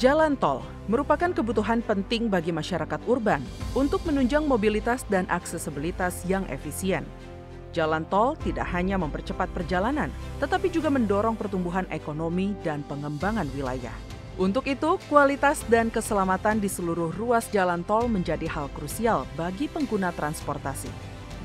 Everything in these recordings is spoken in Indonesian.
Jalan tol merupakan kebutuhan penting bagi masyarakat urban untuk menunjang mobilitas dan aksesibilitas yang efisien. Jalan tol tidak hanya mempercepat perjalanan, tetapi juga mendorong pertumbuhan ekonomi dan pengembangan wilayah. Untuk itu, kualitas dan keselamatan di seluruh ruas jalan tol menjadi hal krusial bagi pengguna transportasi.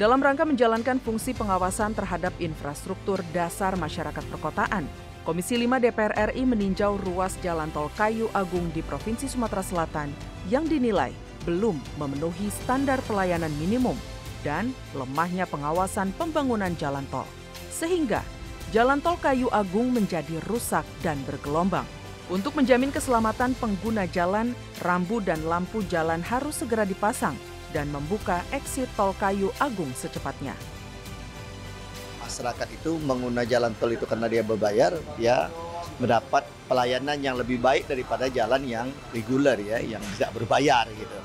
Dalam rangka menjalankan fungsi pengawasan terhadap infrastruktur dasar masyarakat perkotaan, Komisi 5 DPR RI meninjau ruas jalan tol Kayu Agung di Provinsi Sumatera Selatan yang dinilai belum memenuhi standar pelayanan minimum dan lemahnya pengawasan pembangunan jalan tol. Sehingga jalan tol Kayu Agung menjadi rusak dan bergelombang. Untuk menjamin keselamatan pengguna jalan, rambu dan lampu jalan harus segera dipasang dan membuka eksit tol Kayu Agung secepatnya. Masyarakat itu mengguna jalan tol itu karena dia berbayar, ya mendapat pelayanan yang lebih baik daripada jalan yang reguler ya, yang tidak berbayar gitu.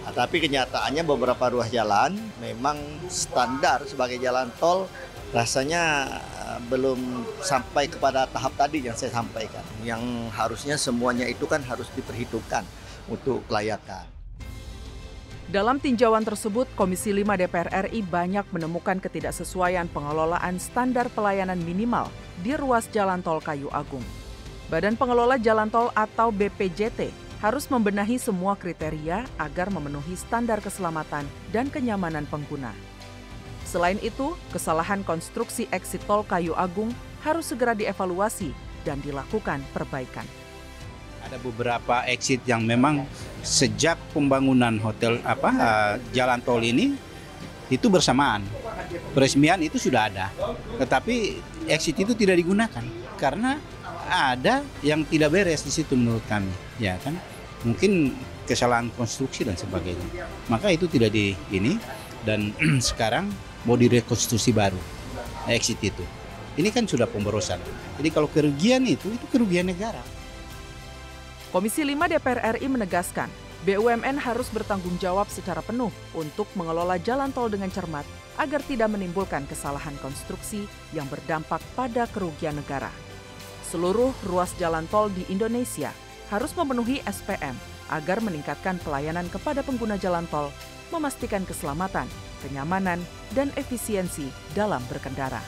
Nah, tapi kenyataannya beberapa ruas jalan memang standar sebagai jalan tol rasanya belum sampai kepada tahap tadi yang saya sampaikan. Yang harusnya semuanya itu kan harus diperhitungkan untuk kelayakan. Dalam tinjauan tersebut, Komisi 5 DPR RI banyak menemukan ketidaksesuaian pengelolaan standar pelayanan minimal di ruas jalan tol Kayu Agung. Badan Pengelola Jalan Tol atau BPJT harus membenahi semua kriteria agar memenuhi standar keselamatan dan kenyamanan pengguna. Selain itu, kesalahan konstruksi eksit tol Kayu Agung harus segera dievaluasi dan dilakukan perbaikan. Ada beberapa exit yang memang sejak pembangunan jalan tol ini itu bersamaan. Peresmian itu sudah ada, tetapi exit itu tidak digunakan karena ada yang tidak beres di situ menurut kami, ya kan? Mungkin kesalahan konstruksi dan sebagainya. Maka itu tidak dan sekarang mau direkonstruksi baru exit itu. Ini kan sudah pemborosan. Jadi kalau kerugian itu kerugian negara. Komisi 5 DPR RI menegaskan, BUMN harus bertanggung jawab secara penuh untuk mengelola jalan tol dengan cermat agar tidak menimbulkan kesalahan konstruksi yang berdampak pada kerugian negara. Seluruh ruas jalan tol di Indonesia harus memenuhi SPM agar meningkatkan pelayanan kepada pengguna jalan tol, memastikan keselamatan, kenyamanan, dan efisiensi dalam berkendara.